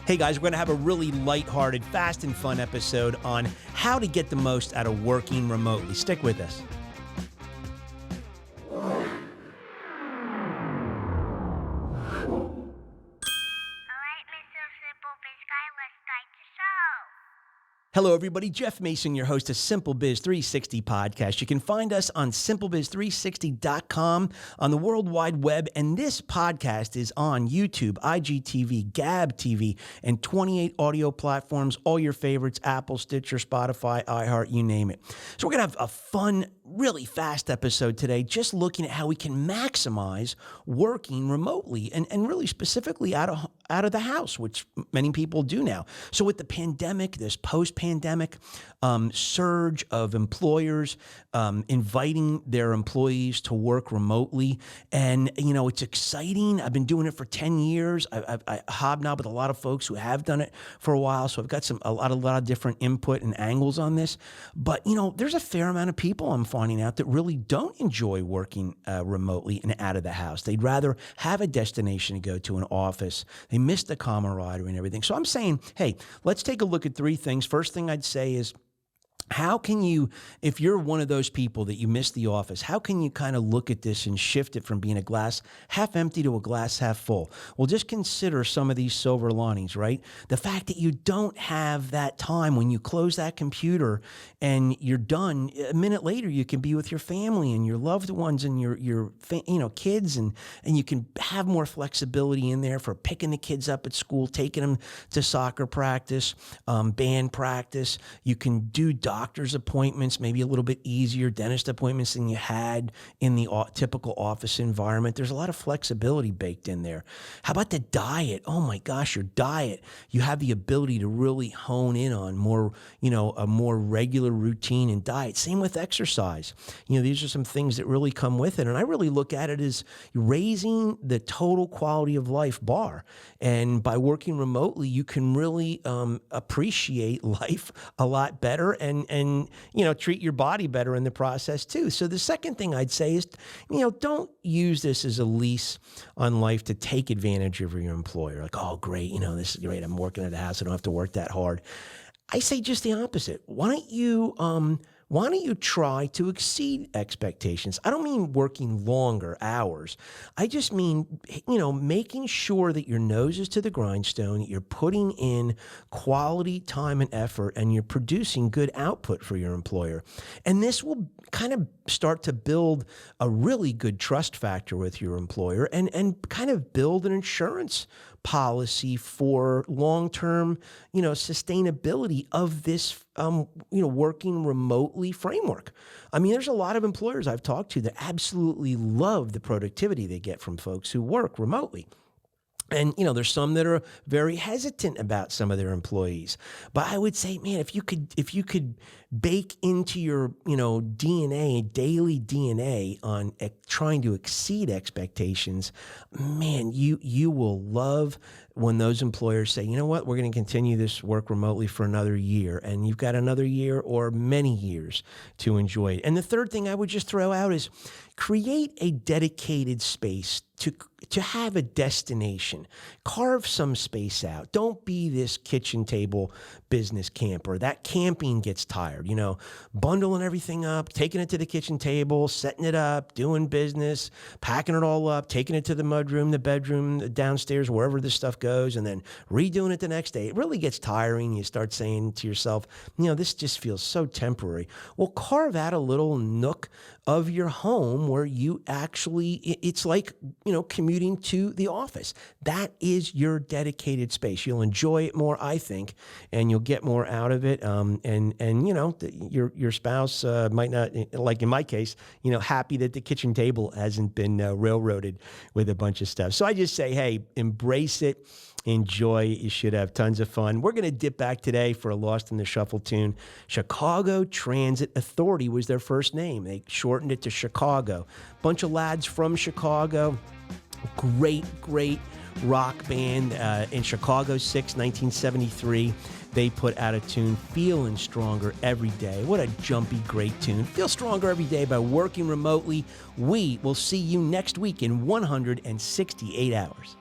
Hey guys, we're going to have a really lighthearted, fast and fun episode on how to get the most out of working remotely. Stick with us. Hello, everybody. Jeff Mason, your host of SimpleBiz360 podcast. You can find us on SimpleBiz360.com on the World Wide Web, and this podcast is on YouTube, IGTV, Gab TV, and 28 audio platforms, all your favorites, Apple, Stitcher, Spotify, iHeart, you name it. So we're going to have a fun, really fast episode today, just looking at how we can maximize working remotely and really specifically out of the house, which many people do now. So with the pandemic, this post-pandemic surge of employers inviting their employees to work remotely. And, you know, it's exciting. I've been doing it for 10 years. I hobnob with a lot of folks who have done it for a while. So I've got a lot of different input and angles on this. But, you know, there's a fair amount of people I'm finding out that really don't enjoy working remotely and out of the house. They'd rather have a destination to go to, an office. They miss the camaraderie and everything. So I'm saying, hey, let's take a look at three things. First thing I'd say is, how can you, if you're one of those people that you miss the office, how can you kind of look at this and shift it from being a glass half empty to a glass half full? Well, just consider some of these silver linings, right? The fact that you don't have that time when you close that computer and you're done. A minute later, you can be with your family and your loved ones and your kids, and you can have more flexibility in there for picking the kids up at school, taking them to soccer practice, band practice. You can do doctor's appointments, maybe a little bit easier, dentist appointments than you had in the typical office environment. There's a lot of flexibility baked in there. How about the diet? Oh my gosh, your diet. You have the ability to really hone in on more, a more regular routine and diet. Same with exercise. These are some things that really come with it. And I really look at it as raising the total quality of life bar. And by working remotely, you can really appreciate life a lot better and treat your body better in the process too. So the second thing I'd say is, don't use this as a lease on life to take advantage of your employer. Like, oh, great, this is great. I'm working at the house. I don't have to work that hard. I say just the opposite. Why don't you try to exceed expectations? I don't mean working longer hours. I just mean, making sure that your nose is to the grindstone, you're putting in quality time and effort, and you're producing good output for your employer. And this will kind of start to build a really good trust factor with your employer and kind of build an insurance policy for long-term, sustainability of this, working remotely framework. I mean, there's a lot of employers I've talked to that absolutely love the productivity they get from folks who work remotely. And, there's some that are very hesitant about some of their employees. But I would say, man, if you could bake into your, DNA, daily DNA on trying to exceed expectations, man, you will love when those employers say, you know what, we're going to continue this work remotely for another year. And you've got another year or many years to enjoy it. And the third thing I would just throw out is create a dedicated space to have a destination. Carve some space out. Don't be this kitchen table business camper. That camping gets tired, bundling everything up, taking it to the kitchen table, setting it up, doing business, packing it all up, taking it to the mudroom, the bedroom, the downstairs, wherever this stuff goes, and then redoing it the next day. It really gets tiring. You start saying to yourself, this just feels so temporary. Well, carve out a little nook of your home where you actually, it's like, commuting to the office. That is your dedicated space. You'll enjoy it more, I think, and you'll get more out of it. Your spouse might not, like in my case, happy that the kitchen table hasn't been railroaded with a bunch of stuff. So I just say, hey, embrace it. Enjoy. You should have tons of fun. We're going to dip back today for a Lost in the Shuffle tune. Chicago Transit Authority was their first name. They shortened it to Chicago. Bunch of lads from Chicago. Great rock band. In Chicago 6, 1973, they put out a tune, Feeling Stronger Every Day. What a jumpy, great tune. Feel stronger every day by working remotely. We will see you next week in 168 hours.